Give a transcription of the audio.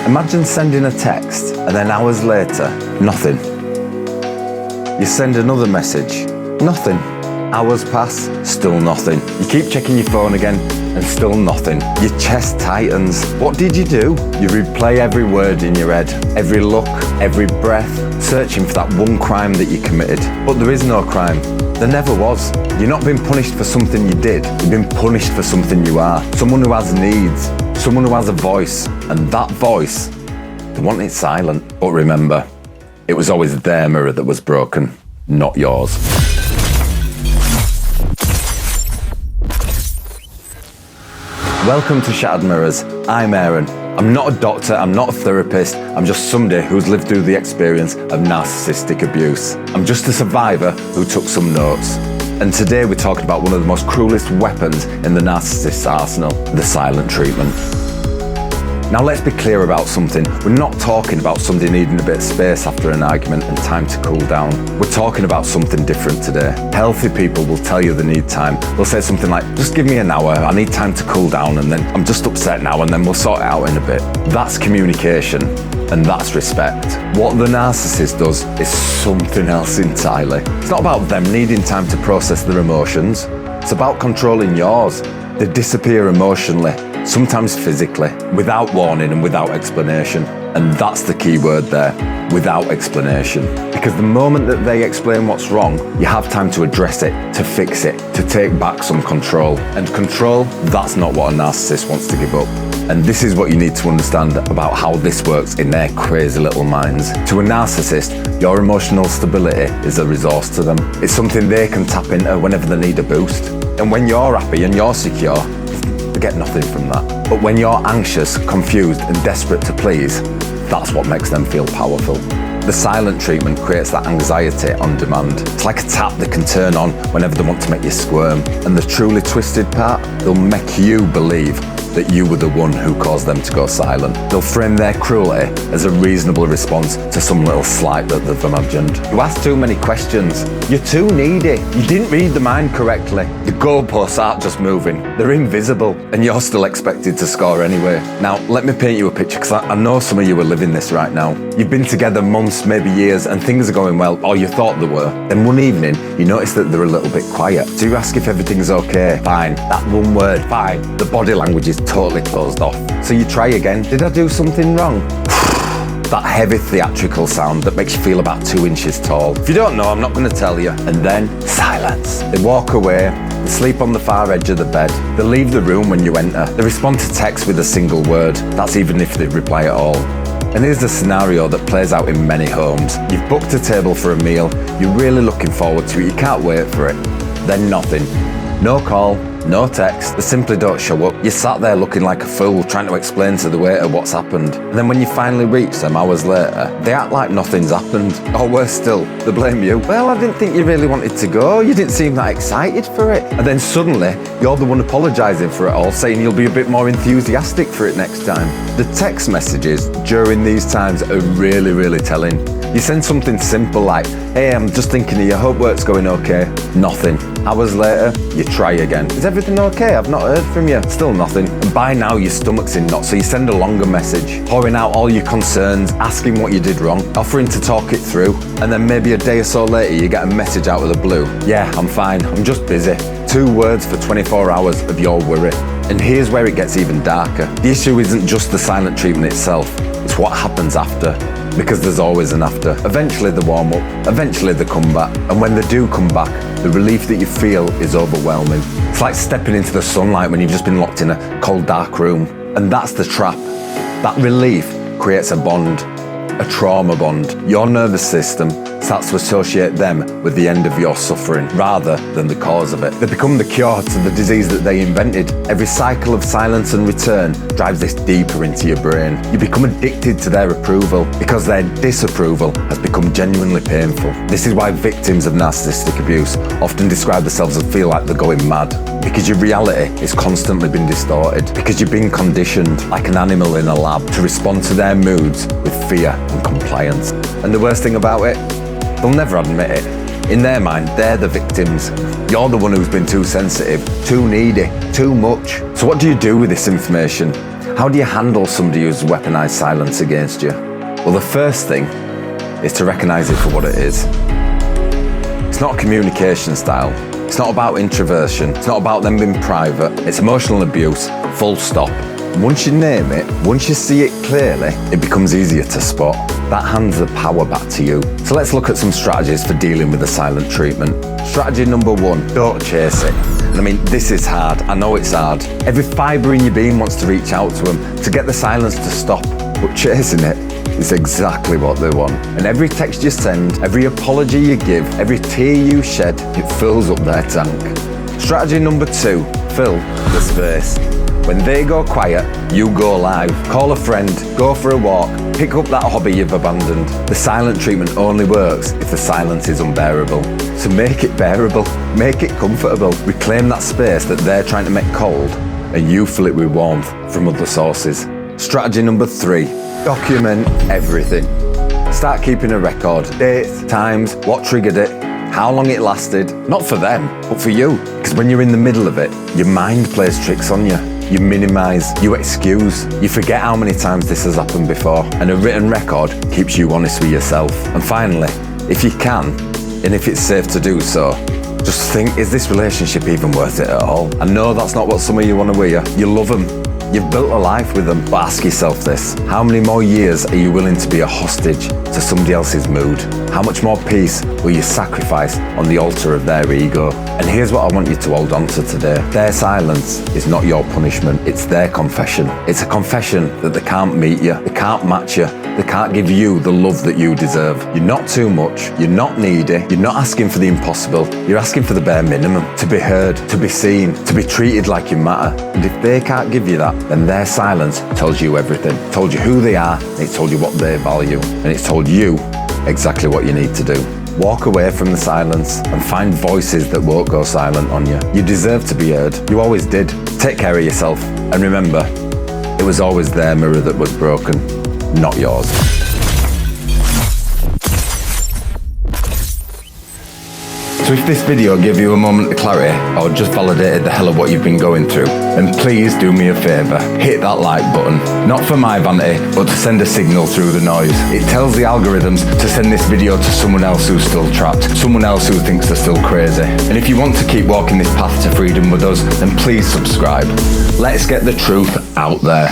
Imagine sending a text and then hours later, nothing. You send another message, nothing. Hours pass, still nothing. You keep checking your phone again and still nothing. Your chest tightens. What did you do? You replay every word in your head, every look, every breath, searching for that one crime that you committed. But there is no crime. There never was. You're not being punished for something you did. You've been punished for something you are. Someone who has needs, someone who has a voice. And that voice, they want it silent. But remember, it was always their mirror that was broken, not yours. Welcome to Shattered Mirrors. I'm Aaron. I'm not a doctor, I'm not a therapist, I'm just somebody who's lived through the experience of narcissistic abuse. I'm just a survivor who took some notes. And today we're talking about one of the most cruelest weapons in the narcissist's arsenal, the silent treatment. Now let's be clear about something. We're not talking about somebody needing a bit of space after an argument and time to cool down. We're talking about something different today. Healthy people will tell you they need time. They'll say something like, just give me an hour, I need time to cool down, and then I'm just upset now, and then we'll sort it out in a bit. That's communication, and that's respect. What the narcissist does is something else entirely. It's not about them needing time to process their emotions. It's about controlling yours. They disappear emotionally, sometimes physically, without warning and without explanation. And that's the key word there, without explanation. Because the moment that they explain what's wrong, you have time to address it, to fix it, to take back some control. And control, that's not what a narcissist wants to give up. And this is what you need to understand about how this works in their crazy little minds. To a narcissist, your emotional stability is a resource to them. It's something they can tap into whenever they need a boost. And when you're happy and you're secure, they get nothing from that. But when you're anxious, confused, and desperate to please, that's what makes them feel powerful. The silent treatment creates that anxiety on demand. It's like a tap they can turn on whenever they want to make you squirm. And the truly twisted part, they'll make you believe that you were the one who caused them to go silent. They'll frame their cruelty as a reasonable response to some little slight that they've imagined. You ask too many questions. You're too needy. You didn't read the mind correctly. The goalposts aren't just moving. They're invisible, and you're still expected to score anyway. Now, let me paint you a picture, because I know some of you are living this right now. You've been together months, maybe years, and things are going well, or you thought they were. Then one evening, you notice that they're a little bit quiet. So you ask if everything's okay. Fine. That one word, fine. The body language is totally closed off. So you try again. Did I do something wrong? That heavy theatrical sound that makes you feel about 2 inches tall. If you don't know, I'm not going to tell you. And then silence. They walk away. They sleep on the far edge of the bed. They leave the room when you enter. They respond to text with a single word. That's even if they reply at all. And here's the scenario that plays out in many homes. You've booked a table for a meal. You're really looking forward to it. You can't wait for it. Then nothing. No call. No text, they simply don't show up. You sat there looking like a fool, trying to explain to the waiter what's happened. And then when you finally reach them hours later, they act like nothing's happened. Or worse still, they blame you. Well, I didn't think you really wanted to go. You didn't seem that excited for it. And then suddenly, you're the one apologising for it all, saying you'll be a bit more enthusiastic for it next time. The text messages during these times are really, really telling. You send something simple like, hey, I'm just thinking of you, hope work's going okay. Nothing. Hours later, you try again. Is everything okay? I've not heard from you. Still nothing. And by now your stomach's in knots, so you send a longer message, pouring out all your concerns, asking what you did wrong, offering to talk it through, and then maybe a day or so later you get a message out of the blue. Yeah, I'm fine, I'm just busy. 2 words for 24 hours of your worry. And here's where it gets even darker. The issue isn't just the silent treatment itself, it's what happens after. Because there's always an after. Eventually they warm up, eventually they come back. And when they do come back, the relief that you feel is overwhelming. It's like stepping into the sunlight when you've just been locked in a cold, dark room. And that's the trap. That relief creates a bond, a trauma bond. Your nervous system starts to associate them with the end of your suffering rather than the cause of it. They become the cure to the disease that they invented. Every cycle of silence and return drives this deeper into your brain. You become addicted to their approval because their disapproval has become genuinely painful. This is why victims of narcissistic abuse often describe themselves as feel like they're going mad. Because your reality is constantly being distorted. Because you've been conditioned like an animal in a lab to respond to their moods with fear and compliance. And the worst thing about it, they'll never admit it. In their mind, they're the victims. You're the one who's been too sensitive, too needy, too much. So what do you do with this information? How do you handle somebody who's weaponized silence against you? Well, the first thing is to recognize it for what it is. It's not a communication style. It's not about introversion. It's not about them being private. It's emotional abuse, full stop. Once you name it, once you see it clearly, it becomes easier to spot. That hands the power back to you. So let's look at some strategies for dealing with the silent treatment. Strategy number 1, don't chase it. And I mean, this is hard. I know it's hard. Every fibre in your being wants to reach out to them, to get the silence to stop. But chasing it is exactly what they want. And every text you send, every apology you give, every tear you shed, it fills up their tank. Strategy number 2, fill the space. When they go quiet, you go live. Call a friend, go for a walk, pick up that hobby you've abandoned. The silent treatment only works if the silence is unbearable. So make it bearable, make it comfortable. Reclaim that space that they're trying to make cold, and you fill it with warmth from other sources. Strategy number 3, document everything. Start keeping a record. Dates, times, what triggered it, how long it lasted. Not for them, but for you. Because when you're in the middle of it, your mind plays tricks on you. You minimise, you excuse, you forget how many times this has happened before, and a written record keeps you honest with yourself. And finally, if you can, and if it's safe to do so, just think, is this relationship even worth it at all? I know that's not what some of you want to hear. You love them. You've built a life with them, but ask yourself this. How many more years are you willing to be a hostage to somebody else's mood? How much more peace will you sacrifice on the altar of their ego? And here's what I want you to hold on to today. Their silence is not your punishment, it's their confession. It's a confession that they can't meet you, they can't match you, they can't give you the love that you deserve. You're not too much, you're not needy, you're not asking for the impossible, you're asking for the bare minimum. To be heard, to be seen, to be treated like you matter. And if they can't give you that, then their silence tells you everything. It told you who they are, it told you what they value, and it's told you exactly what you need to do. Walk away from the silence and find voices that won't go silent on you. You deserve to be heard. You always did. Take care of yourself, and remember, it was always their mirror that was broken, not yours. So if this video gave you a moment of clarity or just validated the hell of what you've been going through, then please do me a favour, hit that like button. Not for my vanity, but to send a signal through the noise. It tells the algorithms to send this video to someone else who's still trapped, someone else who thinks they're still crazy. And if you want to keep walking this path to freedom with us, then please subscribe. Let's get the truth out there.